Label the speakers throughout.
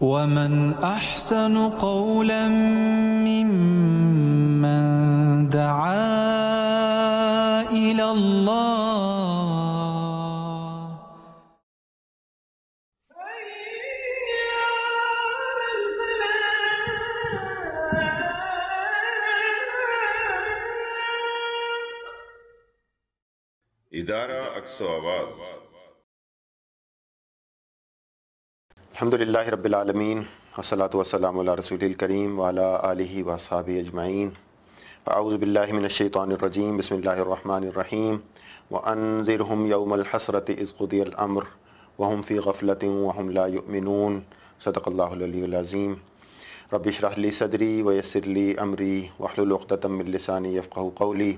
Speaker 1: ومن أحسن قولا ممن دعا إلى الله.
Speaker 2: ادارہ عکس و آواز.
Speaker 3: الحمدللہ رب العالمین والصلاة والسلام علی رسول الکریم وعلی آلہ واصحابہ اجمعین. اعوذ باللہ من الشیطان الرجیم. بسم اللہ الرحمن الرحیم. وانذرہم یوم الحسرۃ اذ قضی الامر وہم فی غفلۃ وہم لا یؤمنون. صدق اللہ العلی العظیم. رب اشرح لی صدری ویسر لی امری واحلل عقدۃ من لسانی یفقہوا قولی.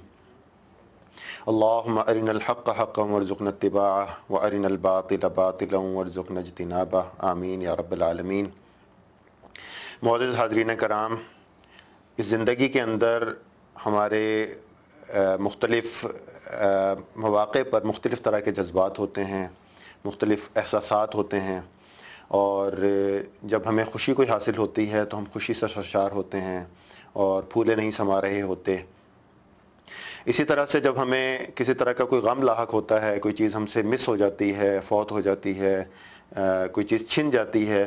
Speaker 3: اللہم ارنا الحق حقا وارزقنا اتباعہ وارنا الباطل باطلا وارزقنا اجتنابہ. آمین یا رب العالمین. معزز حاضرین کرام، اس زندگی کے اندر ہمارے مختلف مواقع پر مختلف طرح کے جذبات ہوتے ہیں، مختلف احساسات ہوتے ہیں، اور جب ہمیں خوشی کوئی حاصل ہوتی ہے تو ہم خوشی سے سرشار ہوتے ہیں اور پھولے نہیں سما رہے ہوتے. اسی طرح سے جب ہمیں کسی طرح کا کوئی غم لاحق ہوتا ہے، کوئی چیز ہم سے مس ہو جاتی ہے، فوت ہو جاتی ہے، کوئی چیز چھن جاتی ہے،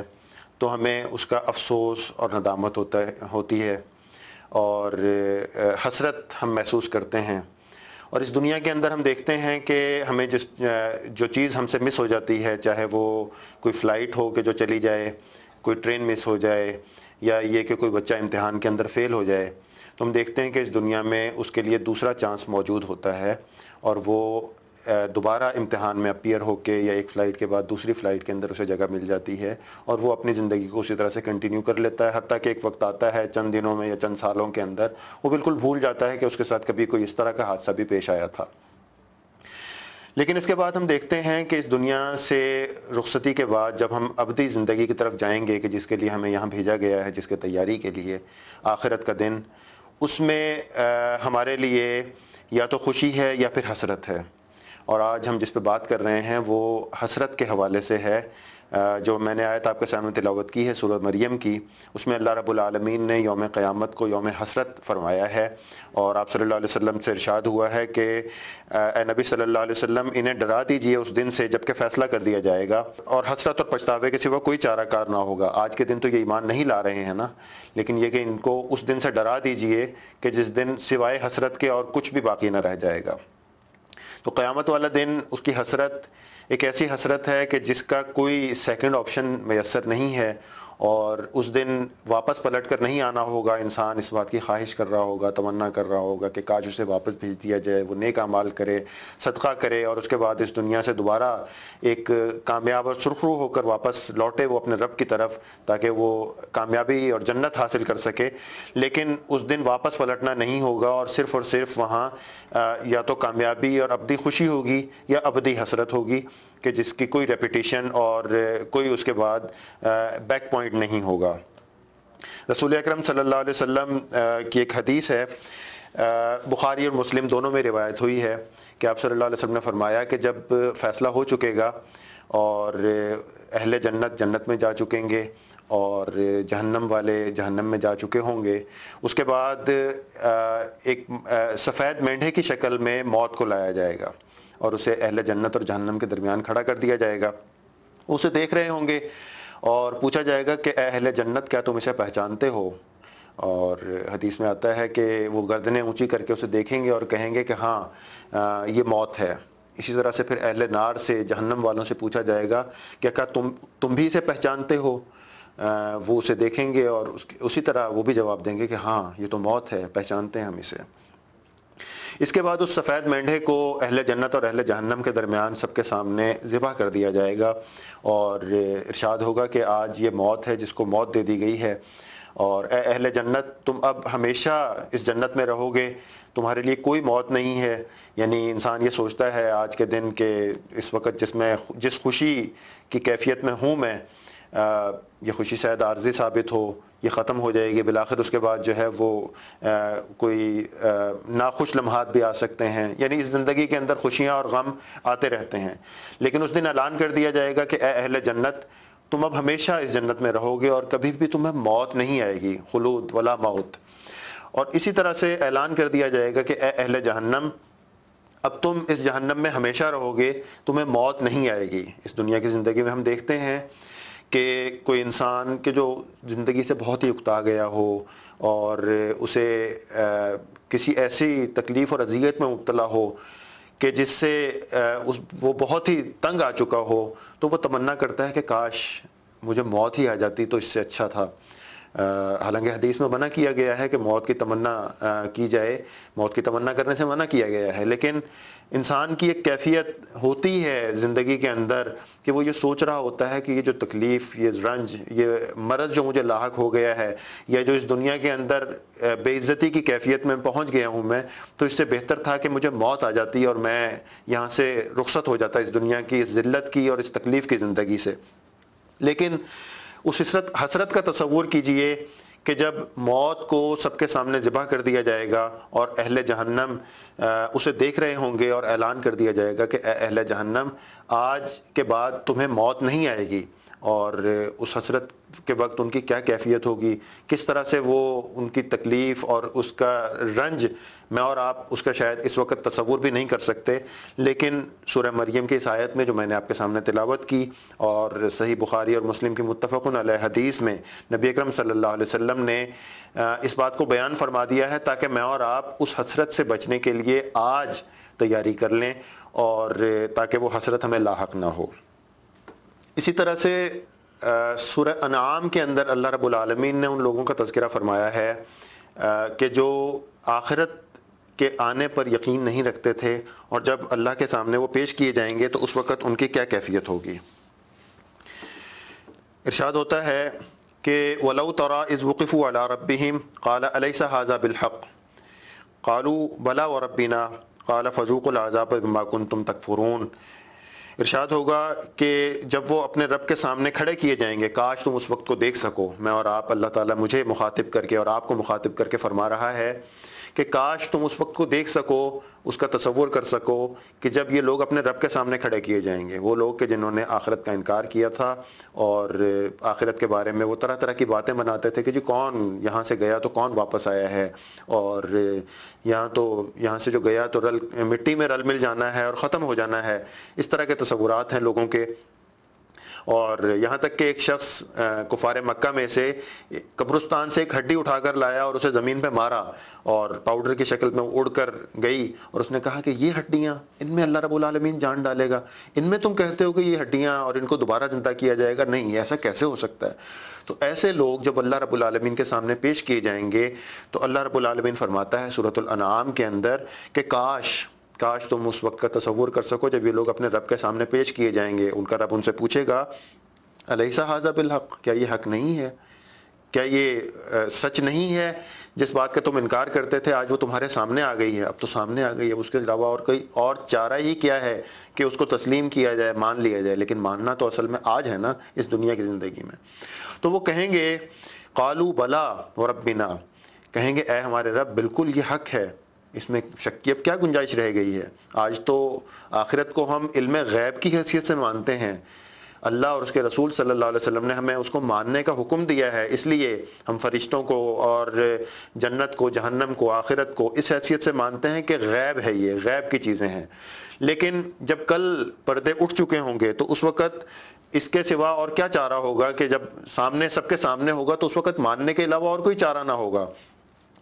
Speaker 3: تو ہمیں اس کا افسوس اور ندامت ہوتی ہے اور حسرت ہم محسوس کرتے ہیں. اور اس دنیا کے اندر ہم دیکھتے ہیں کہ ہمیں جو چیز ہم سے مس ہو جاتی ہے، چاہے وہ کوئی فلائٹ ہو کہ جو چلی جائے، کوئی ٹرین مس ہو جائے، یا یہ کہ کوئی بچہ امتحان کے اندر فیل ہو جائے، تو ہم دیکھتے ہیں کہ اس دنیا میں اس کے لیے دوسرا چانس موجود ہوتا ہے اور وہ دوبارہ امتحان میں اپیئر ہو کے یا ایک فلائٹ کے بعد دوسری فلائٹ کے اندر اسے جگہ مل جاتی ہے اور وہ اپنی زندگی کو اسی طرح سے کنٹینیو کر لیتا ہے. حتیٰ کہ ایک وقت آتا ہے چند دنوں میں یا چند سالوں کے اندر وہ بالکل بھول جاتا ہے کہ اس کے ساتھ کبھی کوئی اس طرح کا حادثہ بھی پیش آیا تھا. لیکن اس کے بعد ہم دیکھتے ہیں کہ اس دنیا سے رخصتی کے بعد جب ہم ابدی زندگی کی طرف جائیں گے کہ جس کے لیے ہمیں یہاں بھیجا گیا ہے، جس کے تیاری کے لیے آخرت کا دن، اس میں ہمارے لیے یا تو خوشی ہے یا پھر حسرت ہے. اور آج ہم جس پہ بات کر رہے ہیں وہ حسرت کے حوالے سے ہے. جو میں نے آیت آپ کے سامنے تلاوت کی ہے سورہ مریم کی، اس میں اللہ رب العالمین نے یوم قیامت کو یوم حسرت فرمایا ہے، اور آپ صلی اللہ علیہ وسلم سے ارشاد ہوا ہے کہ اے نبی صلی اللہ علیہ وسلم انہیں ڈرا دیجئے اس دن سے جب کہ فیصلہ کر دیا جائے گا اور حسرت اور پچھتاوے کے سوا کوئی چارہ کار نہ ہوگا. آج کے دن تو یہ ایمان نہیں لا رہے ہیں نا، لیکن یہ کہ ان کو اس دن سے ڈرا دیجئے کہ جس دن سوائے حسرت کے اور کچھ بھی باقی نہ رہ جائے گا. تو قیامت والا دن، اس کی حسرت ایک ایسی حسرت ہے کہ جس کا کوئی سیکنڈ آپشن میسر نہیں ہے، اور اس دن واپس پلٹ کر نہیں آنا ہوگا. انسان اس بات کی خواہش کر رہا ہوگا، تمنا کر رہا ہوگا کہ کاش اسے واپس بھیج دیا جائے، وہ نیک اعمال کرے، صدقہ کرے، اور اس کے بعد اس دنیا سے دوبارہ ایک کامیاب اور سرخرو ہو کر واپس لوٹے وہ اپنے رب کی طرف، تاکہ وہ کامیابی اور جنت حاصل کر سکے. لیکن اس دن واپس پلٹنا نہیں ہوگا، اور صرف وہاں یا تو کامیابی اور ابدی خوشی ہوگی یا ابدی حسرت ہوگی کہ جس کی کوئی ریپیٹیشن اور کوئی اس کے بعد بیک پوائنٹ نہیں ہوگا. رسول اکرم صلی اللہ علیہ وسلم کی ایک حدیث ہے، بخاری اور مسلم دونوں میں روایت ہوئی ہے، کہ آپ صلی اللہ علیہ وسلم نے فرمایا کہ جب فیصلہ ہو چکے گا اور اہل جنت جنت میں جا چکیں گے اور جہنم والے جہنم میں جا چکے ہوں گے، اس کے بعد ایک سفید مینڈھے کی شکل میں موت کو لایا جائے گا اور اسے اہل جنت اور جہنم کے درمیان کھڑا کر دیا جائے گا. اسے دیکھ رہے ہوں گے اور پوچھا جائے گا کہ اے اہل جنت، کیا تم اسے پہچانتے ہو؟ اور حدیث میں آتا ہے کہ وہ گردنیں اونچی کر کے اسے دیکھیں گے اور کہیں گے کہ ہاں یہ موت ہے. اسی طرح سے پھر اہل نار سے، جہنم والوں سے پوچھا جائے گا کہ کیا تم بھی اسے پہچانتے ہو؟ وہ اسے دیکھیں گے اور اسی طرح وہ بھی جواب دیں گے کہ ہاں یہ تو موت ہے، پہچانتے ہیں ہم اسے. اس کے بعد اس سفید مینڈھے کو اہل جنت اور اہل جہنم کے درمیان سب کے سامنے ذبح کر دیا جائے گا، اور ارشاد ہوگا کہ آج یہ موت ہے جس کو موت دے دی گئی ہے، اور اے اہل جنت، تم اب ہمیشہ اس جنت میں رہو گے، تمہارے لیے کوئی موت نہیں ہے. یعنی انسان یہ سوچتا ہے آج کے دن کہ اس وقت جس خوشی کی کیفیت میں ہوں میں، یہ خوشی شاید عارضی ثابت ہو، یہ ختم ہو جائے گی، بالآخر اس کے بعد جو ہے وہ کوئی ناخوش لمحات بھی آ سکتے ہیں. یعنی اس زندگی کے اندر خوشیاں اور غم آتے رہتے ہیں، لیکن اس دن اعلان کر دیا جائے گا کہ اے اہل جنت، تم اب ہمیشہ اس جنت میں رہو گے اور کبھی بھی تمہیں موت نہیں آئے گی، خلود ولا موت۔ اور اسی طرح سے اعلان کر دیا جائے گا کہ اے اہل جہنم، اب تم اس جہنم میں ہمیشہ رہو گے، تمہیں موت نہیں آئے گی۔ اس دنیا کی زندگی میں ہم دیکھتے ہیں کہ کوئی انسان کہ جو زندگی سے بہت ہی اکتا گیا ہو اور اسے کسی ایسی تکلیف اور اذیت میں مبتلا ہو کہ جس سے وہ بہت ہی تنگ آ چکا ہو، تو وہ تمنا کرتا ہے کہ کاش مجھے موت ہی آ جاتی تو اس سے اچھا تھا۔ حالانکہ حدیث میں منع کیا گیا ہے کہ موت کی تمنا کی جائے، موت کی تمنا کرنے سے منع کیا گیا ہے، لیکن انسان کی ایک کیفیت ہوتی ہے زندگی کے اندر کہ وہ یہ سوچ رہا ہوتا ہے کہ یہ جو تکلیف، یہ رنج، یہ مرض جو مجھے لاحق ہو گیا ہے، یا جو اس دنیا کے اندر بے عزتی کی کیفیت میں پہنچ گیا ہوں میں، تو اس سے بہتر تھا کہ مجھے موت آ جاتی اور میں یہاں سے رخصت ہو جاتا اس دنیا کی، اس ذلت کی اور اس تکلیف کی زندگی سے۔ لیکن اس حسرت کا تصور کیجئے کہ جب موت کو سب کے سامنے ذبح کر دیا جائے گا اور اہل جہنم اسے دیکھ رہے ہوں گے اور اعلان کر دیا جائے گا کہ اے اہل جہنم، آج کے بعد تمہیں موت نہیں آئے گی، اور اس حسرت کے وقت ان کی کیا کیفیت ہوگی، کس طرح سے وہ ان کی تکلیف اور اس کا رنج میں اور آپ اس کا شاید اس وقت تصور بھی نہیں کر سکتے۔ لیکن سورہ مریم کی اس آیت میں جو میں نے آپ کے سامنے تلاوت کی اور صحیح بخاری اور مسلم کی متفق علیہ حدیث میں نبی اکرم صلی اللہ علیہ وسلم نے اس بات کو بیان فرما دیا ہے تاکہ میں اور آپ اس حسرت سے بچنے کے لیے آج تیاری کر لیں اور تاکہ وہ حسرت ہمیں لاحق نہ ہو۔ اسی طرح سے سورہ انعام کے اندر اللہ رب العالمین نے ان لوگوں کا تذکرہ فرمایا ہے کہ جو آخرت کے آنے پر یقین نہیں رکھتے تھے اور جب اللہ کے سامنے وہ پیش کیے جائیں گے تو اس وقت ان کی کیا کیفیت ہوگی۔ ارشاد ہوتا ہے کہ وَلَوْ تَرَىٰ إِذْ وُقِفُوا عَلَىٰ رَبِّهِمْ قَالَ أَلَيْسَ هَٰذَا بِالْحَقِّ قَالُوا بَلَىٰ وَرَبِّنَا قَالَ فَذُوقُوا الْعَذَابَ بِمَا كُنتُمْ تَكْفُرُونَ۔ ارشاد ہوگا کہ جب وہ اپنے رب کے سامنے کھڑے کیے جائیں گے، کاش تم اس وقت کو دیکھ سکو۔ میں اور آپ، اللہ تعالیٰ مجھے مخاطب کر کے اور آپ کو مخاطب کر کے فرما رہا ہے کہ کاش تم اس وقت کو دیکھ سکو، اس کا تصور کر سکو کہ جب یہ لوگ اپنے رب کے سامنے کھڑے کیے جائیں گے، وہ لوگ کہ جنہوں نے آخرت کا انکار کیا تھا اور آخرت کے بارے میں وہ طرح طرح کی باتیں بناتے تھے کہ جی کون یہاں سے گیا تو کون واپس آیا ہے، اور یہاں سے جو گیا تو مٹی میں رل مل جانا ہے اور ختم ہو جانا ہے۔ اس طرح کے تصورات ہیں لوگوں کے، اور یہاں تک کہ ایک شخص کفار مکہ میں سے قبرستان سے ایک ہڈی اٹھا کر لایا اور اسے زمین پہ مارا اور پاؤڈر کی شکل میں اڑ کر گئی، اور اس نے کہا کہ یہ ہڈیاں، ان میں اللہ رب العالمین جان ڈالے گا، ان میں تم کہتے ہو کہ یہ ہڈیاں اور ان کو دوبارہ زندہ کیا جائے گا، نہیں ایسا کیسے ہو سکتا ہے۔ تو ایسے لوگ جب اللہ رب العالمین کے سامنے پیش کیے جائیں گے تو اللہ رب العالمین فرماتا ہے سورۃ الانعام کے اندر کہ کاش تم اس وقت کا تصور کر سکو جب یہ لوگ اپنے رب کے سامنے پیش کیے جائیں گے۔ ان کا رب ان سے پوچھے گا الیس ھذا بالحق، کیا یہ حق نہیں ہے، کیا یہ سچ نہیں ہے جس بات کا تم انکار کرتے تھے، آج وہ تمہارے سامنے آ گئی ہے، اب تو سامنے آ گئی ہے، اس کے علاوہ اور کوئی اور چارہ ہی کیا ہے کہ اس کو تسلیم کیا جائے، مان لیا جائے۔ لیکن ماننا تو اصل میں آج ہے نا، اس دنیا کی زندگی میں۔ تو وہ کہیں گے قالوا بلا وربنا، کہیں گے اے ہمارے رب بالکل یہ حق ہے، اس میں شک کی اب کیا گنجائش رہ گئی ہے۔ آج تو آخرت کو ہم علم غیب کی حیثیت سے مانتے ہیں، اللہ اور اس کے رسول صلی اللہ علیہ وسلم نے ہمیں اس کو ماننے کا حکم دیا ہے، اس لیے ہم فرشتوں کو اور جنت کو، جہنم کو، آخرت کو اس حیثیت سے مانتے ہیں کہ غیب ہے، یہ غیب کی چیزیں ہیں۔ لیکن جب کل پردے اٹھ چکے ہوں گے تو اس وقت اس کے سوا اور کیا چارہ ہوگا کہ جب سامنے سب کے سامنے ہوگا تو اس وقت ماننے کے علاوہ اور کوئی چارہ نہ ہوگا۔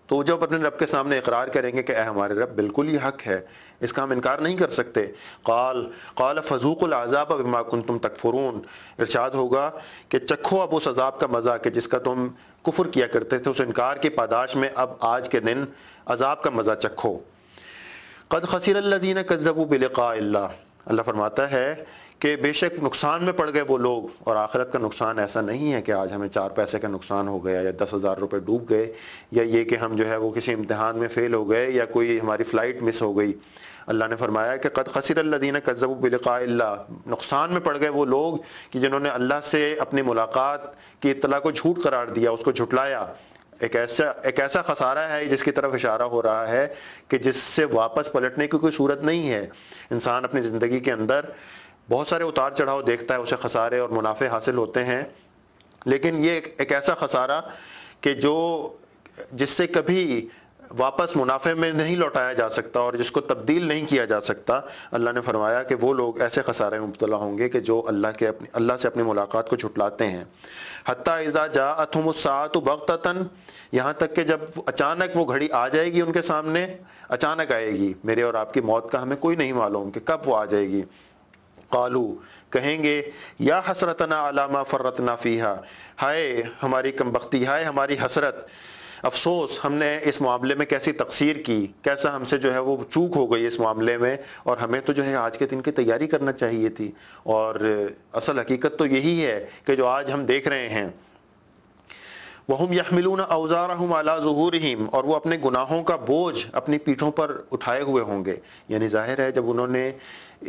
Speaker 3: تو جب اپنے رب کے سامنے اقرار کریں گے کہ اے ہمارے رب بالکل یہ حق ہے، اس کا ہم انکار نہیں کر سکتے۔ قال فذوقوا العذاب بما کنتم تکفرون، ارشاد ہوگا کہ چکھو اب اس عذاب کا مزہ کہ جس کا تم کفر کیا کرتے تھے، اس انکار کی پاداش میں اب آج کے دن عذاب کا مزہ چکھو۔ قد خسر الذین کذبوا بلقاء اللہ، اللہ فرماتا ہے کہ بے شک نقصان میں پڑ گئے وہ لوگ، اور آخرت کا نقصان ایسا نہیں ہے کہ آج ہمیں 4 پیسے کا نقصان ہو گیا یا 10,000 روپے ڈوب گئے، یا یہ کہ ہم جو ہے وہ کسی امتحان میں فیل ہو گئے یا کوئی ہماری فلائٹ مس ہو گئی۔ اللہ نے فرمایا کہ قد خسر الذین کذبوا بلقاء اللہ، نقصان میں پڑ گئے وہ لوگ کہ جنہوں نے اللہ سے اپنی ملاقات کی اطلاع کو جھوٹ قرار دیا، اس کو جھٹلایا۔ ایک ایسا خسارہ ہے جس کی طرف اشارہ ہو رہا ہے کہ جس سے واپس پلٹنے کی کوئی صورت نہیں ہے۔ انسان اپنی زندگی کے اندر بہت سارے اتار چڑھاؤ دیکھتا ہے، اسے خسارے اور منافع حاصل ہوتے ہیں، لیکن یہ ایک ایسا خسارہ کہ جس سے کبھی واپس منافع میں نہیں لوٹایا جا سکتا اور جس کو تبدیل نہیں کیا جا سکتا، اللہ نے فرمایا کہ وہ لوگ ایسے خسارے میں مبتلا ہوں گے کہ جو اللہ سے اپنی ملاقات کو جھٹلاتے ہیں۔ حتیٰ اذا جاءتہم الساعۃ بغتۃ، یہاں تک کہ جب اچانک وہ گھڑی آ جائے گی ان کے سامنے، اچانک آئے گی، میرے اور آپ کی موت کا ہمیں کوئی نہیں معلوم کہ کب وہ آ جائے گی۔ قالو، کہیں گے، یا حسرتنا علی ما فرطنا فیہا، ہائے ہماری کمبختی، ہائے ہماری حسرت، افسوس ہم نے اس معاملے میں کیسی تقصیر کی، کیسا ہم سے جو ہے وہ چوک ہو گئی اس معاملے میں، اور ہمیں تو جو ہے آج کے دن کی تیاری کرنا چاہیے تھی۔ اور اصل حقیقت تو یہی ہے کہ جو آج ہم دیکھ رہے ہیں، وَهُمْ يَحْمِلُونَ أَوْزَارَهُمْ عَلَى ظُهُورِهِمْ، اور وہ اپنے گناہوں کا بوجھ اپنی پیٹھوں پر اٹھائے ہوئے ہوں گے۔ یعنی ظاہر ہے جب انہوں نے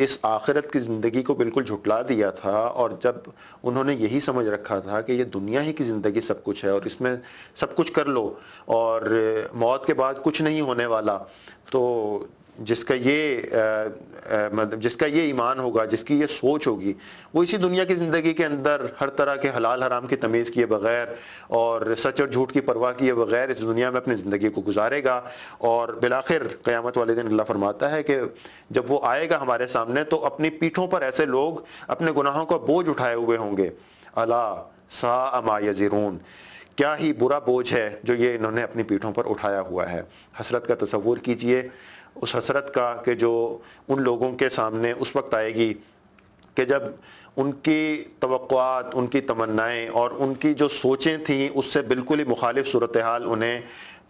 Speaker 3: اس آخرت کی زندگی کو بالکل جھٹلا دیا تھا، اور جب انہوں نے یہی سمجھ رکھا تھا کہ یہ دنیا ہی کی زندگی سب کچھ ہے اور اس میں سب کچھ کر لو اور موت کے بعد کچھ نہیں ہونے والا، تو جس کا یہ ایمان ہوگا، جس کی یہ سوچ ہوگی، وہ اسی دنیا کی زندگی کے اندر ہر طرح کے حلال حرام کی تمیز کیے بغیر اور سچ اور جھوٹ کی پرواہ کیے بغیر اس دنیا میں اپنی زندگی کو گزارے گا، اور بالآخر قیامت والے دن اللہ فرماتا ہے کہ جب وہ آئے گا ہمارے سامنے تو اپنی پیٹھوں پر ایسے لوگ اپنے گناہوں کا بوجھ اٹھائے ہوئے ہوں گے۔ الا ساء ما یزرون، کیا ہی برا بوجھ ہے جو یہ انہوں نے اپنی پیٹھوں پر اٹھایا ہوا ہے۔ حسرت کا تصور کیجئے، اس حسرت کا کہ جو ان لوگوں کے سامنے اس وقت آئے گی کہ جب ان کی توقعات، ان کی تمنائیں اور ان کی جو سوچیں تھیں اس سے بالکل ہی مخالف صورتحال انہیں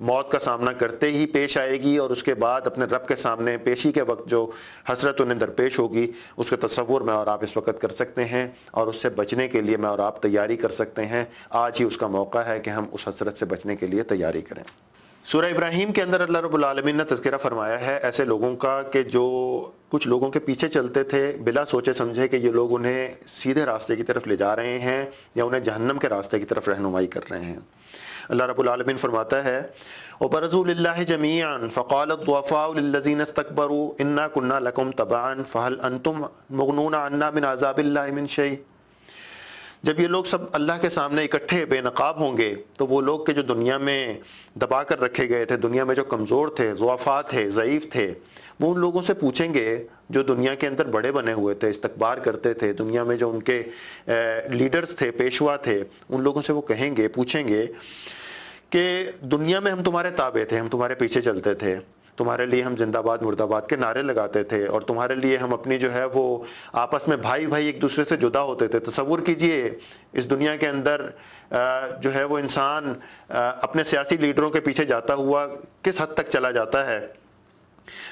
Speaker 3: موت کا سامنا کرتے ہی پیش آئے گی، اور اس کے بعد اپنے رب کے سامنے پیشی کے وقت جو حسرت انہیں درپیش ہوگی، اس کا تصور میں اور آپ اس وقت کر سکتے ہیں، اور اس سے بچنے کے لیے میں اور آپ تیاری کر سکتے ہیں۔ آج ہی اس کا موقع ہے کہ ہم اس حسرت سے بچنے کے لیے تیاری کریں۔ سورہ ابراہیم کے اندر اللہ رب العالمین نے تذکرہ فرمایا ہے ایسے لوگوں کا کہ جو کچھ لوگوں کے پیچھے چلتے تھے بلا سوچے سمجھے کہ یہ لوگ انہیں سیدھے راستے کی طرف لے جا رہے ہیں یا انہیں جہنم کے راستے کی طرف رہنمائی کر رہے ہیں۔ اللہ رب العالمین فرماتا ہے وَبَرَزُوا لِلَّهِ جَمِيعًا فَقَالَ الضُّعَفَاءُ لِلَّذِينَ اسْتَكْبَرُوا إِنَّا كُنَّا لَكُمْ تَبَعًا فَهَلْ أَنْتُمْ مُغْنُونَ عَنَّا مِنْ عَذَابِ اللَّهِ مِنْ شَيْءٍ۔ جب یہ لوگ سب اللہ کے سامنے اکٹھے بے نقاب ہوں گے تو وہ لوگ کہ جو دنیا میں دبا کر رکھے گئے تھے، دنیا میں جو کمزور تھے، ضعفاء تھے، ضعیف تھے، وہ ان لوگوں سے پوچھیں گے جو دنیا کے اندر بڑے بنے ہوئے تھے، استکبار کرتے تھے، دنیا میں جو ان کے لیڈرز تھے، پیشوا تھے، ان لوگوں سے وہ کہیں گے، پوچھیں گے کہ دنیا میں ہم تمہارے تابع تھے، ہم تمہارے پیچھے چلتے تھے، تمہارے لیے ہم زندہ باد مرد آباد کے نعرے لگاتے تھے، اور تمہارے لیے ہم اپنی جو ہے وہ آپس میں بھائی بھائی ایک دوسرے سے جدا ہوتے تھے۔ تصور کیجئے اس دنیا کے اندر جو ہے وہ انسان اپنے سیاسی لیڈروں کے پیچھے جاتا ہوا کس حد تک چلا جاتا ہے۔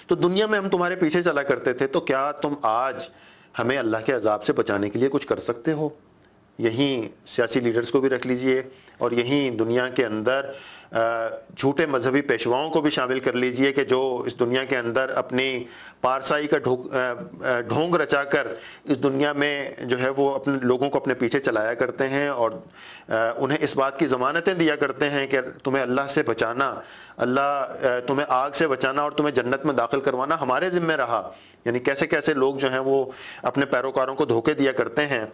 Speaker 3: تو دنیا میں ہم تمہارے پیچھے چلا کرتے تھے، تو کیا تم آج ہمیں اللہ کے عذاب سے بچانے کے لیے کچھ کر سکتے ہو؟ یہیں سیاسی لیڈرز کو بھی رکھ لیجئے، اور یہیں دنیا کے اندر جھوٹے مذہبی پیشواؤں کو بھی شامل کر لیجئے کہ جو اس دنیا کے اندر اپنی پارسائی کا ڈھونگ رچا کر اس دنیا میں جو ہے وہ اپنے لوگوں کو اپنے پیچھے چلایا کرتے ہیں، اور انہیں اس بات کی ضمانتیں دیا کرتے ہیں کہ تمہیں اللہ سے بچانا، اللہ تمہیں آگ سے بچانا اور تمہیں جنت میں داخل کروانا ہمارے ذمہ رہا۔ یعنی کیسے کیسے لوگ جو ہیں وہ اپنے پیروکاروں کو دھوکے دیا کرتے ہیں۔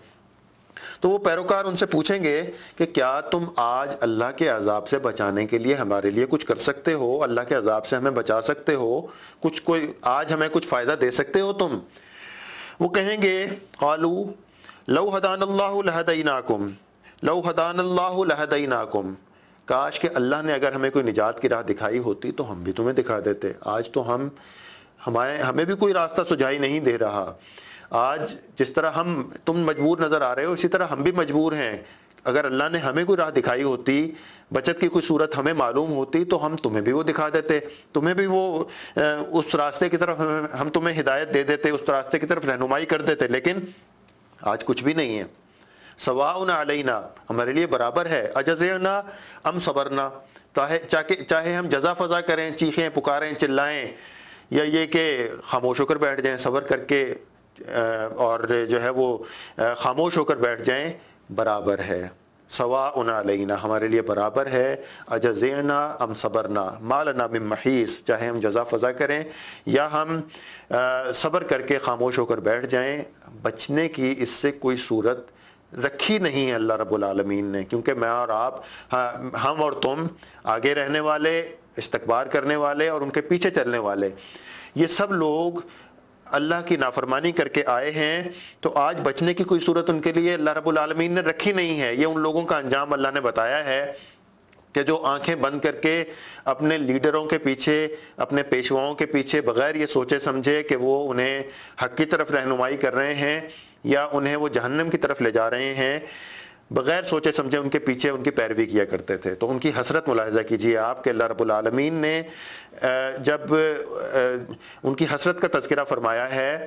Speaker 3: تو وہ پیروکار ان سے پوچھیں گے کہ کیا تم آج اللہ کے عذاب سے بچانے کے لیے ہمارے لیے کچھ کر سکتے ہو؟ اللہ کے عذاب سے ہمیں بچا سکتے ہو؟ آج ہمیں کچھ فائدہ دے سکتے ہو تم؟ وہ کہیں گے قالوا لو ہدانا اللہ لہدیناکم، لو ہدانا اللہ لہدیناکم، کاش کہ اللہ نے اگر ہمیں کوئی نجات کی راہ دکھائی ہوتی تو ہم بھی تمہیں دکھا دیتے۔ آج تو ہمیں بھی کوئی راستہ سجائی نہیں دے رہا۔ آج جس طرح تم مجبور نظر آ رہے ہو، اسی طرح ہم بھی مجبور ہیں۔ اگر اللہ نے ہمیں کوئی راہ دکھائی ہوتی، بچت کی کوئی صورت ہمیں معلوم ہوتی تو ہم تمہیں بھی وہ دکھا دیتے، تمہیں بھی وہ اس راستے کی طرف ہم تمہیں ہدایت دے دیتے، اس راستے کی طرف رہنمائی کر دیتے، لیکن آج کچھ بھی نہیں ہے۔ سواء علینا، ہمارے لیے برابر ہے، اجزعنا ام صبرنا، چاہے ہم جزا فضا کریں، چیخیں پکاریں چلائیں، یا یہ کہ خاموش ہو کر بیٹھ جائیں، صبر کر کے اور جو ہے وہ خاموش ہو کر بیٹھ جائیں، برابر ہے۔ سواء علینا، ہمارے لیے برابر ہے، اجزعنا ام صبرنا ما لنا من محیص، چاہے ہم جزا فضا کریں یا ہم صبر کر کے خاموش ہو کر بیٹھ جائیں، بچنے کی اس سے کوئی صورت رکھی نہیں ہے اللہ رب العالمین نے، کیونکہ میں اور آپ، ہم اور تم، آگے رہنے والے، استکبار کرنے والے اور ان کے پیچھے چلنے والے، یہ سب لوگ اللہ کی نافرمانی کر کے آئے ہیں، تو آج بچنے کی کوئی صورت ان کے لیے اللہ رب العالمین نے رکھی نہیں ہے۔ یہ ان لوگوں کا انجام اللہ نے بتایا ہے کہ جو آنکھیں بند کر کے اپنے لیڈروں کے پیچھے، اپنے پیشواؤں کے پیچھے بغیر یہ سوچے سمجھے کہ وہ انہیں حق کی طرف رہنمائی کر رہے ہیں یا انہیں وہ جہنم کی طرف لے جا رہے ہیں، بغیر سوچے سمجھے ان کے پیچھے ان کی پیروی کیا کرتے تھے۔ تو ان کی حسرت ملاحظہ کیجئے آپ کہ اللہ رب العالمین نے جب ان کی حسرت کا تذکرہ فرمایا ہے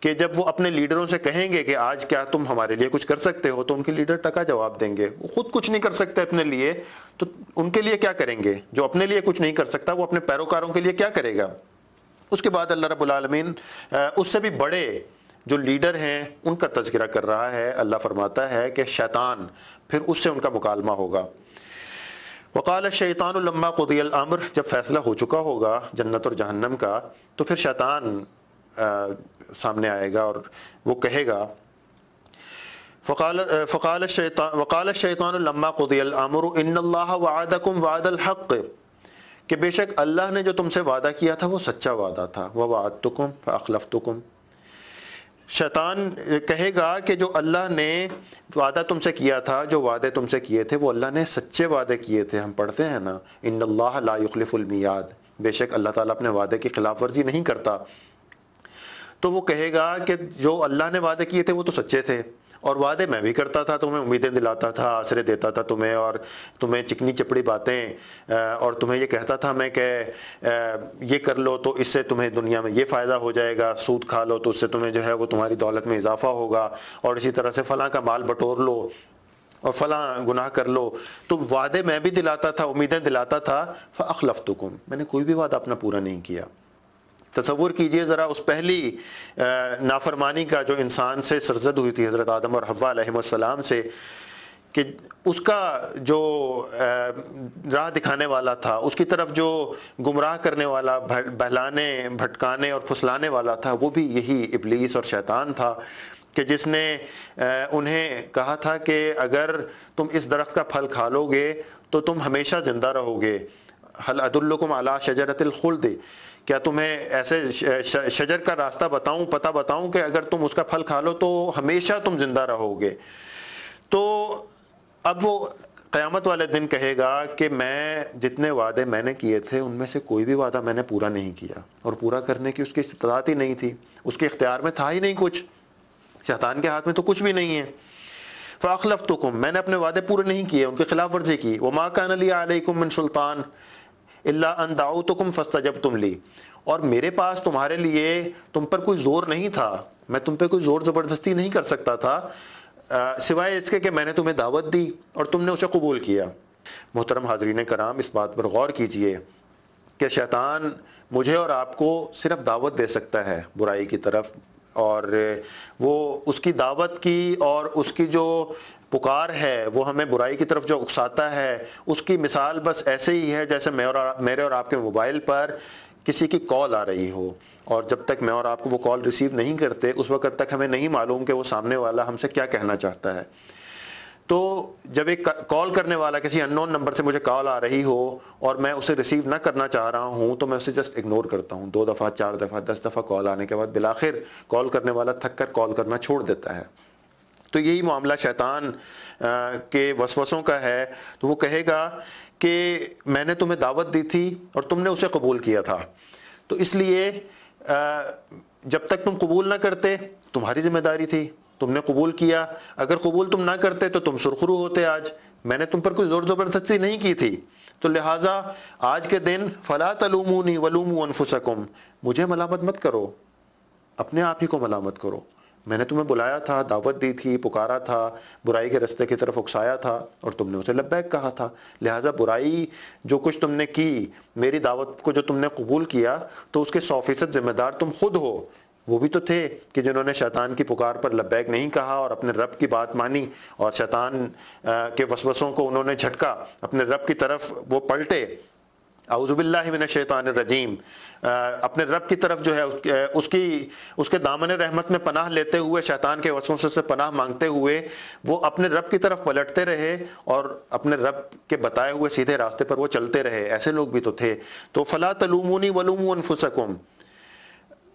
Speaker 3: کہ جب وہ اپنے لیڈروں سے کہیں گے کہ آج کیا تم ہمارے لیے کچھ کر سکتے ہو، تو ان کے لیڈر ٹکا جواب دیں گے، وہ خود کچھ نہیں کر سکتے اپنے لیے، تو ان کے لیے کیا کریں گے؟ جو اپنے لیے کچھ نہیں کر سکتا وہ اپنے پیروکاروں کے لیے کیا کرے گا؟ اس کے بعد اللہ رب العالمین اس سے بھی بڑے جو لیڈر ہیں ان کا تذکرہ کر رہا ہے۔ اللہ فرماتا ہے کہ شیطان، پھر اس سے ان کا مکالمہ ہوگا۔ وقال الشیطان لما قضی الامر، جب فیصلہ ہو چکا ہوگا جنت اور جہنم کا، تو پھر شیطان سامنے آئے گا اور وہ کہے گا وقال الشیطان لما قضی الامر ان اللہ وعدکم وعد الحق، کہ بے شک اللہ نے جو تم سے وعدہ کیا تھا وہ سچا وعدہ تھا، ووعدتکم فاخلفتکم، شیطان کہے گا کہ جو اللہ نے وعدہ تم سے کیا تھا، جو وعدے تم سے کیے تھے وہ اللہ نے سچے وعدے کیے تھے۔ ہم پڑھتے ہیں نا ان اللہ لا یخلف المیعاد، بے شک اللہ تعالیٰ اپنے وعدے کی خلاف ورزی نہیں کرتا۔ تو وہ کہے گا کہ جو اللہ نے وعدے کیے تھے وہ تو سچے تھے، اور وعدے میں بھی کرتا تھا، تمہیں امیدیں دلاتا تھا، آسرے دیتا تھا تمہیں، اور تمہیں چکنی چپڑی باتیں، اور تمہیں یہ کہتا تھا میں کہ یہ کر لو تو اس سے تمہیں دنیا میں یہ فائدہ ہو جائے گا، سود کھا لو تو اس سے تمہیں جو ہے وہ تمہاری دولت میں اضافہ ہوگا، اور اسی طرح سے فلاں کا مال بٹور لو اور فلاں گناہ کر لو۔ تو وعدے میں بھی دلاتا تھا، امیدیں دلاتا تھا، فاخلفتکم، میں نے کوئی بھی وعدہ اپنا پورا نہیں کیا۔ تصور کیجئے ذرا اس پہلی نافرمانی کا جو انسان سے سرزد ہوئی تھی، حضرت آدم اور حوا علیہ السلام سے، کہ اس کا جو راہ دکھانے والا تھا، اس کی طرف جو گمراہ کرنے والا، بہلانے، بھٹکانے اور پھسلانے والا تھا، وہ بھی یہی ابلیس اور شیطان تھا، کہ جس نے انہیں کہا تھا کہ اگر تم اس درخت کا پھل کھا لو گے تو تم ہمیشہ زندہ رہو گے۔ هل ادلکم علی شجرۃ الخلد، کیا تمہیں ایسے شجر کا راستہ بتاؤں، پتہ بتاؤں کہ اگر تم اس کا پھل کھا لو تو ہمیشہ تم زندہ رہو گے؟ تو اب وہ قیامت والے دن کہے گا کہ میں جتنے وعدے میں نے کیے تھے ان میں سے کوئی بھی وعدہ میں نے پورا نہیں کیا، اور پورا کرنے کی اس کی استطاعت ہی نہیں تھی، اس کے اختیار میں تھا ہی نہیں کچھ، شیطان کے ہاتھ میں تو کچھ بھی نہیں ہے۔ فاخلفتکم، میں نے اپنے وعدے پورے نہیں کیے، ان کی خلاف ورزی کی۔ وما کان لی علیکم من سلطان الا ان دعوتکم فاستجبتم لی، اور میرے پاس تمہارے لیے تم پر کوئی زور نہیں تھا، میں تم پہ کوئی زور زبردستی نہیں کر سکتا تھا سوائے اس کے کہ میں نے تمہیں دعوت دی اور تم نے اسے قبول کیا۔ محترم حاضرین کرام، اس بات پر غور کیجئے کہ شیطان مجھے اور آپ کو صرف دعوت دے سکتا ہے برائی کی طرف، اور وہ اس کی دعوت کی اور اس کی جو پکار ہے وہ ہمیں برائی کی طرف جو اکساتا ہے، اس کی مثال بس ایسے ہی ہے جیسے میرے اور آپ کے موبائل پر کسی کی کال آ رہی ہو، اور جب تک میں اور آپ کو وہ کال ریسیو نہیں کرتے اس وقت تک ہمیں نہیں معلوم کہ وہ سامنے والا ہم سے کیا کہنا چاہتا ہے۔ تو جب ایک کال کرنے والا کسی ان نون نمبر سے مجھے کال آ رہی ہو اور میں اسے ریسیو نہ کرنا چاہ رہا ہوں تو میں اسے جسٹ اگنور کرتا ہوں، 2 دفعہ 4 دفعہ 10 دفعہ کال آنے کے بعد بالآخر کال کرنے والا تھک کر کال کرنا چھوڑ دیتا ہے۔ تو یہی معاملہ شیطان کے وسوسوں کا ہے۔ تو وہ کہے گا کہ میں نے تمہیں دعوت دی تھی اور تم نے اسے قبول کیا تھا، تو اس لیے جب تک تم قبول نہ کرتے تمہاری ذمہ داری تھی، تم نے قبول کیا، اگر قبول تم نہ کرتے تو تم سرخرو ہوتے آج، میں نے تم پر کوئی زور زبردستی نہیں کی تھی، تو لہٰذا آج کے دن فلا تلومونی ولوموا انفسکم، مجھے ملامت مت کرو، اپنے آپ ہی کو ملامت کرو، میں نے تمہیں بلایا تھا، دعوت دی تھی، پکارا تھا، برائی کے رستے کی طرف اکسایا تھا اور تم نے اسے لبیک کہا تھا، لہٰذا برائی جو کچھ تم نے کی، میری دعوت کو جو تم نے قبول کیا، تو اس کے 100% ذمہ دار تم خود ہو، وہ بھی تو تھے کہ جنہوں نے شیطان کی پکار پر لبیک نہیں کہا اور اپنے رب کی بات مانی، اور شیطان کے وسوسوں کو انہوں نے جھٹکا، اپنے رب کی طرف وہ پلٹے، اعوذ باللہ من الشیطان الرجیم، اپنے رب کی طرف جو ہے اس کے دامن رحمت میں پناہ لیتے ہوئے، شیطان کے وسوسوں سے پناہ مانگتے ہوئے وہ اپنے رب کی طرف پلٹتے رہے اور اپنے رب کے بتائے ہوئے سیدھے راستے پر وہ چلتے رہے۔ ایسے لوگ بھی تو تھے۔ تو فلا تلومونی ولوموا انفسکم،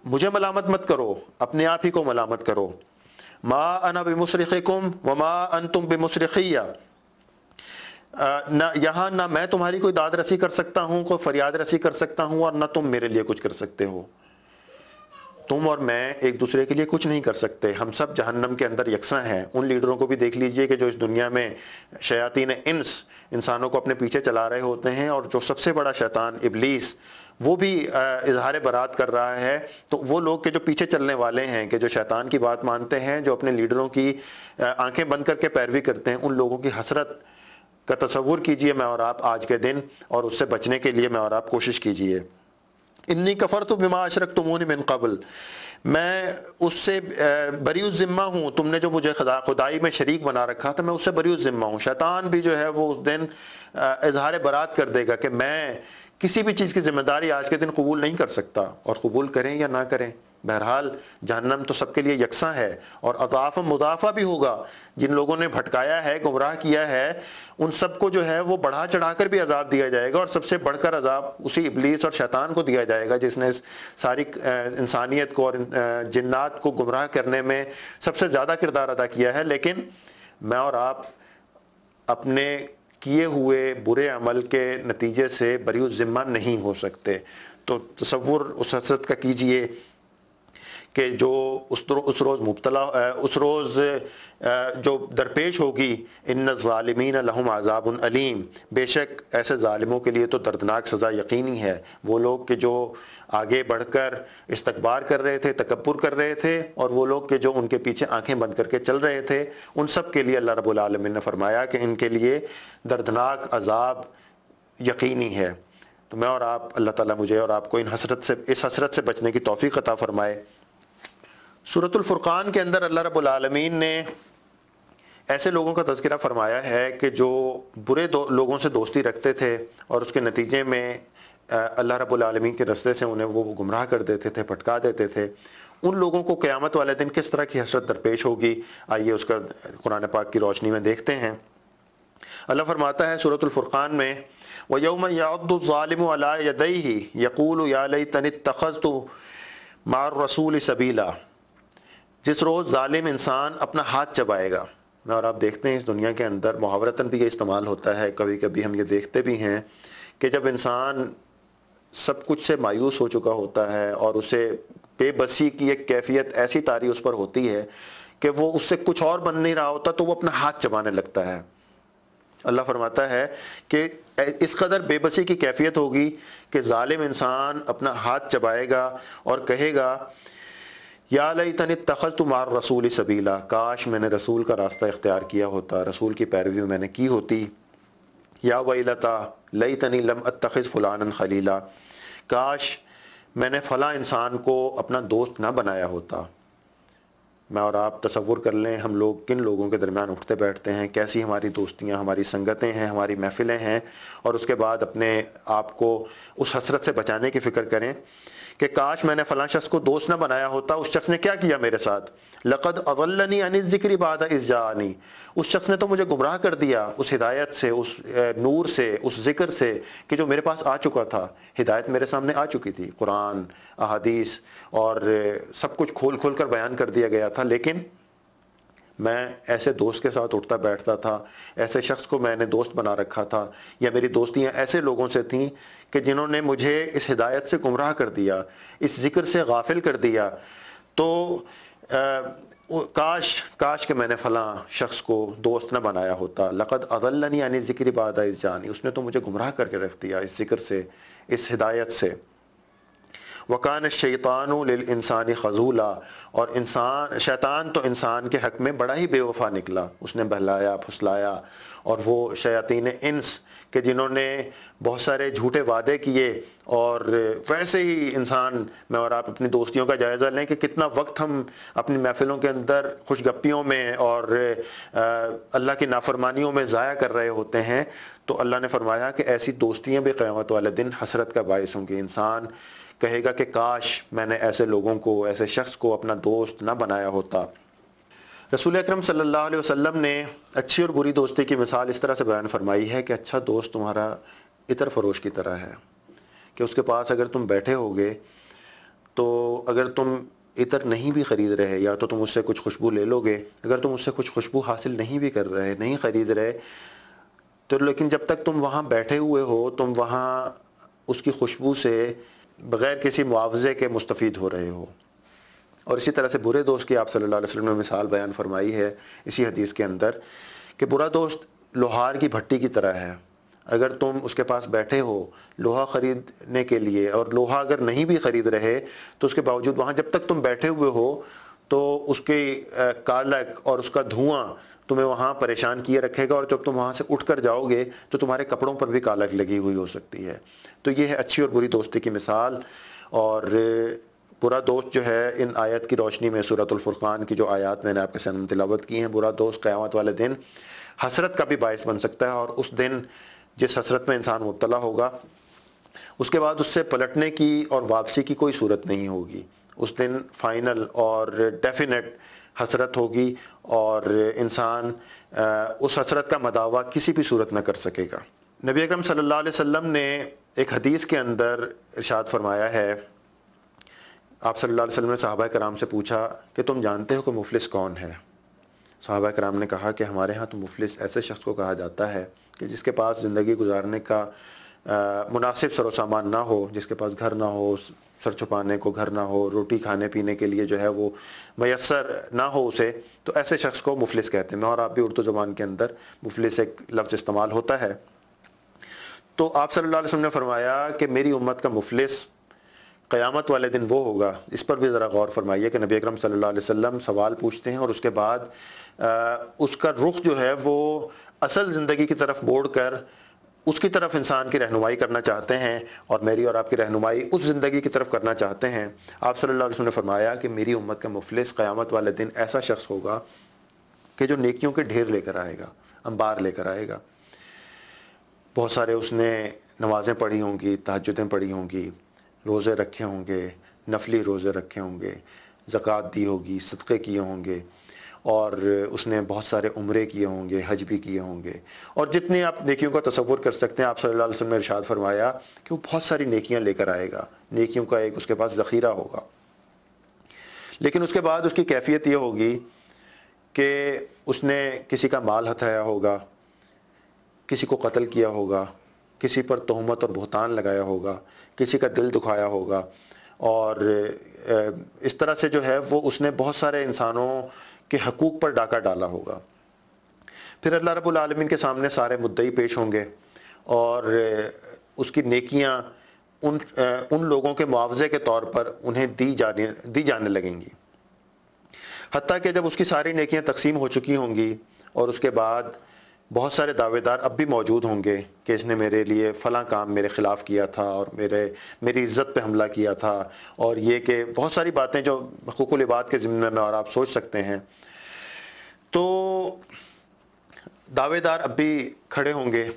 Speaker 3: مجھے ملامت مت کرو، اپنے آپ ہی کو ملامت کرو۔ ما انا بمصرخکم وما انتم بمصرخیہ، یہاں نہ میں تمہاری کوئی داد رسی کر سکتا ہوں، کوئی فریاد رسی کر سکتا ہوں، اور نہ تم میرے لیے کچھ کر سکتے ہو۔ تم اور میں ایک دوسرے کے لیے کچھ نہیں کر سکتے، ہم سب جہنم کے اندر یکساں ہیں۔ ان لیڈروں کو بھی دیکھ لیجئے کہ جو اس دنیا میں شیاطین انس انسانوں کو اپنے پیچھے چلا رہے ہوتے ہیں، اور جو سب سے بڑا شیطان ابلیس وہ بھی اظہار برات کر رہا ہے۔ تو وہ لوگ کہ جو پیچھے چلنے والے ہیں، کہ جو شیطان کی بات مانتے ہیں، جو اپنے لیڈروں کی آنکھیں بند کر کے پیروی کرتے ہیں، ان لوگوں کی حسرت کا تصور کیجئے میں اور آپ آج کے دن، اور اس سے بچنے کے لیے میں اور آپ کوشش کیجئے۔ انی کفرت بما اشرکتمون من قبل، میں اس سے بری الذمہ ہوں، تم نے جو مجھے خدائی میں شریک بنا رکھا تھا میں اس سے بری الذمہ ہوں۔ شیطان بھی جو ہے وہ اس دن اظہار برات کر دے گا کہ میں کسی بھی چیز کی ذمہ داری آج کے دن قبول نہیں کر سکتا، اور قبول کریں یا نہ کریں بہرحال جہنم تو سب کے لیے یکساں ہے، اور اضعاف مضاعفہ بھی ہوگا۔ جن لوگوں نے بھٹکایا ہے، گمراہ کیا ہے، ان سب کو جو ہے وہ بڑھا چڑھا کر بھی عذاب دیا جائے گا، اور سب سے بڑھ کر عذاب اسی ابلیس اور شیطان کو دیا جائے گا جس نے ساری انسانیت کو اور جنات کو گمراہ کرنے میں سب سے زیادہ کردار ادا کیا ہے۔ لیکن میں اور آپ اپنے کیے ہوئے برے عمل کے نتیجے سے بری الذمہ نہیں ہو سکتے۔ تو تصور اس حسرت کا کیجئے کہ جو اس روز مبتلا، اس روز جو درپیش ہوگی، ان الظالمین لہم عذاب علیم، بے شک ایسے ظالموں کے لیے تو دردناک سزا یقینی ہے۔ وہ لوگ کہ جو آگے بڑھ کر استکبار کر رہے تھے، تکبر کر رہے تھے، اور وہ لوگ کہ جو ان کے پیچھے آنکھیں بند کر کے چل رہے تھے، ان سب کے لیے اللہ رب العالمین نے فرمایا کہ ان کے لیے دردناک عذاب یقینی ہے۔ تو میں اور آپ، اللہ تعالیٰ مجھے اور آپ کو اس حسرت سے بچنے کی توفیق عطا فرمائے۔ سورۃ الفرقان کے اندر اللہ رب العالمین نے ایسے لوگوں کا تذکرہ فرمایا ہے کہ جو برے لوگوں سے دوستی رکھتے تھے، اور اس کے نتیجے میں اللہ رب العالمین کے رستے سے انہیں وہ گمراہ کر دیتے تھے، بھٹکا دیتے تھے۔ ان لوگوں کو قیامت والے دن کس طرح کی حسرت درپیش ہوگی، آئیے اس کا قرآن پاک کی روشنی میں دیکھتے ہیں۔ اللہ فرماتا ہے سورۃ الفرقان میں، وَيَوْمَ يَعُضُّ الظَّالِمُ عَلَىٰ يَدَيْهِ يَقُولُ يَا لَيْتَنِي اتَّخَذْتُ مَعَ الرَّسُولِ سَبِيلًا، جس روز ظالم انسان اپنا ہاتھ چبائے گا۔ اور آپ دیکھتے ہیں اس دنیا کے اندر محاورتاً بھی یہ استعمال ہوتا ہے، کبھی کبھی ہم یہ دیکھتے بھی ہیں کہ جب انسان سب کچھ سے مایوس ہو چکا ہوتا ہے اور اسے بے بسی کی ایک کیفیت ایسی طاری اس پر ہوتی ہے کہ وہ اس سے کچھ اور بن نہیں رہا ہوتا، تو وہ اپنا ہاتھ چبانے لگتا ہے۔ اللہ فرماتا ہے کہ اس قدر بے بسی کی کیفیت ہوگی کہ ظالم انسان اپنا ہاتھ چبائے گا اور کہے گا، یا لیتنی اتخذت مع الرسول سبیلا، کاش میں نے رسول کا راستہ اختیار کیا ہوتا، رسول کی پیروی میں نے کی ہوتی۔ یا ویلتا لیتنی لم اتخذ فلانا خلیلا، کاش میں نے فلاں انسان کو اپنا دوست نہ بنایا ہوتا۔ میں اور آپ تصور کر لیں ہم لوگ کن لوگوں کے درمیان اٹھتے بیٹھتے ہیں، کیسی ہماری دوستیاں، ہماری سنگتیں ہیں، ہماری محفلیں ہیں، اور اس کے بعد اپنے آپ کو اس حسرت سے بچانے کی فکر کریں کہ کاش میں نے فلاں شخص کو دوست نہ بنایا ہوتا، اس شخص نے کیا کیا میرے ساتھ، لقد اضلنی عن الذکر بعد اذ جاءنی، اس شخص نے تو مجھے گمراہ کر دیا اس ہدایت سے، اس نور سے، اس ذکر سے کہ جو میرے پاس آ چکا تھا۔ ہدایت میرے سامنے آ چکی تھی، قرآن، احادیث اور سب کچھ کھول کھول کر بیان کر دیا گیا تھا، لیکن میں ایسے دوست کے ساتھ اٹھتا بیٹھتا تھا، ایسے شخص کو میں نے دوست بنا رکھا تھا، یا میری دوستیاں ایسے لوگوں سے تھیں کہ جنہوں نے مجھے اس ہدایت سے گمراہ کر دیا، اس ذکر سے غافل کر دیا۔ تو کاش کہ میں نے فلاں شخص کو دوست نہ بنایا ہوتا۔ لقد اضلنی عن الذکر بعد اذ جاءنی، اس نے تو مجھے گمراہ کر کے رکھ دیا اس ذکر سے، اس ہدایت سے۔ وَكَانَ الشَّيْطَانُ لِلْإِنسَانِ خَذُولًا، اور شیطان تو انسان کے حق میں بڑا ہی بے وفا نکلا، اس نے بہلایا پھسلایا۔ اور وہ شیاطین انس کہ جنہوں نے بہت سارے جھوٹے وعدے کیے، اور ویسے ہی انسان، میں اور آپ اپنی دوستیوں کا جائزہ لیں کہ کتنا وقت ہم اپنی محفلوں کے اندر خوش گپیوں میں اور اللہ کی نافرمانیوں میں ضائع کر رہے ہوتے ہیں، تو اللہ نے فرمایا کہ ایسی دوستیاں بھی قیامت والے دن حسرت کا باعث ہوں گی۔ انسان کہے گا کہ کاش میں نے ایسے لوگوں کو، ایسے شخص کو اپنا دوست نہ بنایا ہوتا۔ رسول اکرم صلی اللہ علیہ وسلم نے اچھی اور بری دوستی کی مثال اس طرح سے بیان فرمائی ہے کہ اچھا دوست تمہارا عطر فروش کی طرح ہے، کہ اس کے پاس اگر تم بیٹھے ہوگے تو اگر تم عطر نہیں بھی خرید رہے، یا تو تم اس سے کچھ خوشبو لے لو گے، اگر تم اس سے کچھ خوشبو حاصل نہیں بھی کر رہے، نہیں خرید رہے، تو لیکن جب تک تم وہاں بیٹھے ہوئے ہو، تم وہاں اس کی خوشبو سے بغیر کسی معاوضے کے مستفید ہو رہے ہو۔ اور اسی طرح سے برے دوست کی آپ صلی اللہ علیہ وسلم نے مثال بیان فرمائی ہے اسی حدیث کے اندر، کہ برا دوست لوہار کی بھٹی کی طرح ہے۔ اگر تم اس کے پاس بیٹھے ہو لوہا خریدنے کے لیے، اور لوہا اگر نہیں بھی خرید رہے تو اس کے باوجود وہاں جب تک تم بیٹھے ہوئے ہو تو اس کی کالک اور اس کا دھواں تمہیں وہاں پریشان کیے رکھے گا، اور جب تم وہاں سے اٹھ کر جاؤ گے تو تمہارے کپڑوں پر بھی کالک لگی ہوئی ہو سکتی ہے۔ تو یہ ہے اچھی اور بری دوستی کی مثال۔ اور برا دوست جو ہے، ان آیت کی روشنی میں سورۃ الفرقان کی جو آیات میں نے آپ کے سامنے تلاوت کی ہیں، برا دوست قیامت والے دن حسرت کا بھی باعث بن سکتا ہے، اور اس دن جس حسرت میں انسان مبتلا ہوگا، اس کے بعد اس سے پلٹنے کی اور واپسی کی کوئی صورت نہیں ہوگی۔ اس دن فائنل اور ڈیفینیٹ حسرت ہوگی، اور انسان اس حسرت کا مداوع کسی بھی صورت نہ کر سکے گا۔ نبی اکرم صلی اللہ علیہ وسلم نے ایک حدیث کے اندر ارشاد فرمایا ہے، آپ صلی اللہ علیہ وسلم نے صحابہ کرام سے پوچھا کہ تم جانتے ہو کہ مفلس کون ہے؟ صحابہ کرام نے کہا کہ ہمارے ہاں تو مفلس ایسے شخص کو کہا جاتا ہے کہ جس کے پاس زندگی گزارنے کا مناسب سر و سامان نہ ہو، جس کے پاس گھر نہ ہو، سر چھپانے کو گھر نہ ہو، روٹی کھانے پینے کے لیے جو ہے وہ میسر نہ ہو اسے، تو ایسے شخص کو مفلس کہتے ہیں۔ میں اور آپ بھی اردو زبان کے اندر مفلس ایک لفظ استعمال ہوتا ہے۔ تو آپ صلی اللہ علیہ وسلم نے فرمایا کہ میری امت کا مفلس قیامت والے دن وہ ہوگا۔ اس پر بھی ذرا غور فرمائیے کہ نبی اکرم صلی اللہ علیہ وسلم سوال پوچھتے ہیں، اور اس کے بعد اس کا رخ جو ہے وہ اصل زندگی کی طرف موڑ کر اس کی طرف انسان کی رہنمائی کرنا چاہتے ہیں، اور میری اور آپ کی رہنمائی اس زندگی کی طرف کرنا چاہتے ہیں۔ آپ صلی اللہ علیہ وسلم نے فرمایا کہ میری امت کا مفلس قیامت والے دن ایسا شخص ہوگا کہ جو نیکیوں کے ڈھیر لے کر آئے گا، انبار لے کر آئے گا۔ بہت سارے اس نے نمازیں پڑھی ہوں گی، تہجدیں پڑھی ہوں گی، روزے رکھے ہوں گے، نفلی روزے رکھے ہوں گے، زکوٰۃ دی ہوگی، صدقے کیے ہوں گے، اور اس نے بہت سارے عمرے کیے ہوں گے، حج بھی کیے ہوں گے، اور جتنی آپ نیکیوں کا تصور کر سکتے ہیں۔ آپ صلی اللہ علیہ وسلم نے ارشاد فرمایا کہ وہ بہت ساری نیکیاں لے کر آئے گا، نیکیوں کا ایک اس کے پاس ذخیرہ ہوگا، لیکن اس کے بعد اس کی کیفیت یہ ہوگی کہ اس نے کسی کا مال ہتھایا ہوگا، کسی کو قتل کیا ہوگا، کسی پر تہمت اور بہتان لگایا ہوگا، کسی کا دل دکھایا ہوگا، اور اس طرح سے جو ہے وہ اس نے بہت سارے انسانوں کے حقوق پر ڈاکہ ڈالا ہوگا۔ پھر اللہ رب العالمین کے سامنے سارے مدعی پیش ہوں گے، اور اس کی نیکیاں ان لوگوں کے معاوضے کے طور پر انہیں دی جانے لگیں گی، حتیٰ کہ جب اس کی ساری نیکیاں تقسیم ہو چکی ہوں گی، اور اس کے بعد بہت سارے دعوے دار اب بھی موجود ہوں گے کہ اس نے میرے لیے فلاں کام میرے خلاف کیا تھا، اور میری عزت پہ حملہ کیا تھا، اور یہ کہ بہت ساری باتیں جو حقوق العباد کے ضمن میں اور آپ سوچ سکتے ہیں، تو دعوے دار اب بھی کھڑے ہوں گے۔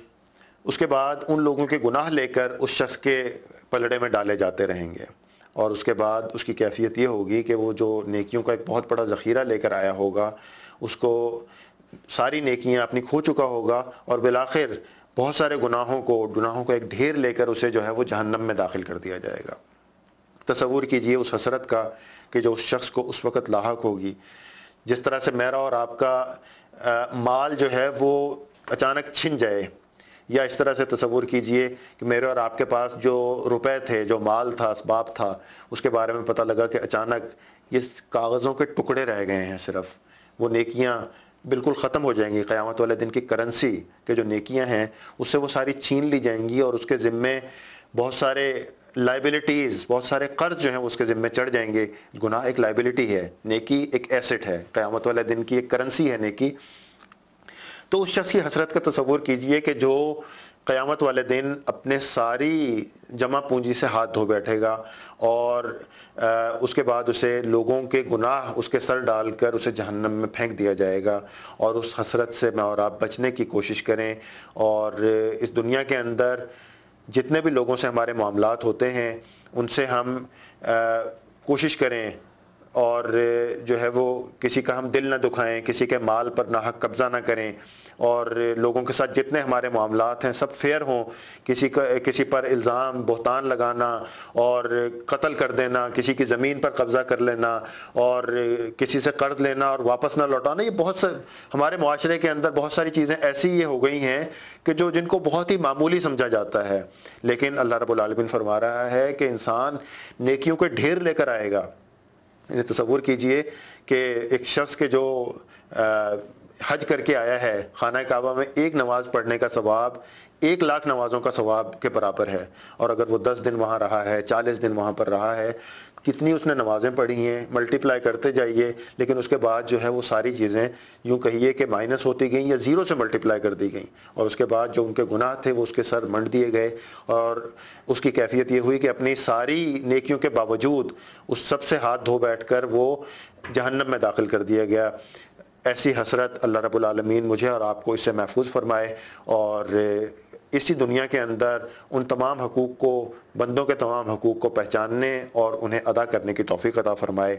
Speaker 3: اس کے بعد ان لوگوں کے گناہ لے کر اس شخص کے پلڑے میں ڈالے جاتے رہیں گے، اور اس کے بعد اس کی کیفیت یہ ہوگی کہ وہ جو نیکیوں کا ایک بہت بڑا ذخیرہ لے کر آیا ہوگا، اس کو ساری نیکیاں اپنی کھو چکا ہوگا، اور بالآخر بہت سارے گناہوں کو ایک ڈھیر لے کر اسے جو ہے وہ جہنم میں داخل کر دیا جائے گا۔ تصور کیجئے اس حسرت کا کہ جو اس شخص کو اس وقت لاحق ہوگی، جس طرح سے میرا اور آپ کا مال جو ہے وہ اچانک چھن جائے، یا اس طرح سے تصور کیجئے کہ میرے اور آپ کے پاس جو روپے تھے، جو مال تھا، اسباب تھا، اس کے بارے میں پتہ لگا کہ اچانک یہ کاغذوں کے ٹکڑے رہ گئے ہیں، صرف وہ نیکیاں بالکل ختم ہو جائیں گی۔ قیامت والے دن کی کرنسی کے جو نیکیاں ہیں اس سے وہ ساری چھین لی جائیں گی، اور اس کے ذمے بہت سارے لائبلٹیز، بہت سارے قرض جو ہیں اس کے ذمے چڑھ جائیں گے. گناہ ایک لائبلٹی ہے، نیکی ایک ایسٹ ہے، قیامت والے دن کی ایک کرنسی ہے نیکی. تو اس شخص کی حسرت کا تصور کیجئے کہ جو قیامت والے دن اپنے ساری جمع پونجی سے ہاتھ دھو بیٹھے گا اور اس کے بعد اسے لوگوں کے گناہ اس کے سر ڈال کر اسے جہنم میں پھینک دیا جائے گا. اور اس حسرت سے میں اور آپ بچنے کی کوشش کریں، اور اس دنیا کے اندر جتنے بھی لوگوں سے ہمارے معاملات ہوتے ہیں ان سے ہم کوشش کریں اور جو ہے وہ کسی کا ہم دل نہ دکھائیں، کسی کے مال پر ناحق قبضہ نہ کریں، اور لوگوں کے ساتھ جتنے ہمارے معاملات ہیں سب فیئر ہوں. کسی پر الزام بہتان لگانا اور قتل کر دینا، کسی کی زمین پر قبضہ کر لینا اور کسی سے قرض لینا اور واپس نہ لوٹانا، یہ بہت سے ہمارے معاشرے کے اندر بہت ساری چیزیں ایسی یہ ہو گئی ہیں کہ جن کو بہت ہی معمولی سمجھا جاتا ہے. لیکن اللہ رب العالمین فرما رہا ہے کہ انسان نیکیوں کے ڈھیر لے کر آئے گا. تصور کیجئے کہ ایک شخص کے جو حج کر کے آیا ہے، خانہ کعبہ میں ایک نماز پڑھنے کا ثواب 1,00,000 نمازوں کا ثواب کے برابر ہے. اور اگر وہ 10 دن وہاں رہا ہے، 40 دن وہاں پر رہا ہے، کتنی اس نے نمازیں پڑھی ہیں، ملٹیپلائی کرتے جائیے. لیکن اس کے بعد جو ہے وہ ساری چیزیں یوں کہیے کہ مائنس ہوتی گئیں یا زیرو سے ملٹیپلائی کر دی گئیں. اور اس کے بعد جو ان کے گناہ تھے وہ اس کے سر منڈ دیے گئے، اور اس کی کیفیت یہ ہوئی کہ اپنی ساری نیکیوں کے باوجود اس سب سے ہاتھ دھو بیٹھ کر وہ جہنم میں داخل کر دیا گیا. ایسی حسرت اللہ رب العالمین مجھے اور آپ کو اس سے محفوظ فرمائے، اور اسی دنیا کے اندر ان تمام حقوق کو، بندوں کے تمام حقوق کو پہچاننے اور انہیں ادا کرنے کی توفیق عطا فرمائے.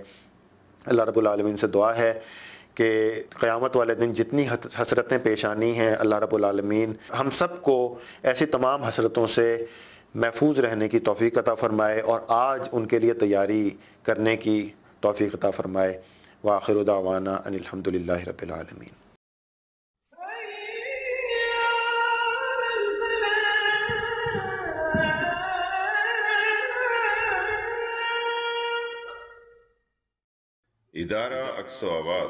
Speaker 3: اللہ رب العالمین سے دعا ہے کہ قیامت والے دن جتنی حسرتیں پیش آنی ہیں، اللہ رب العالمین ہم سب کو ایسی تمام حسرتوں سے محفوظ رہنے کی توفیق عطا فرمائے اور آج ان کے لیے تیاری کرنے کی توفیق عطا فرمائے. وآخر دعوانا ان الحمدللہ رب العالمین.
Speaker 2: ادارہ عکس و آواز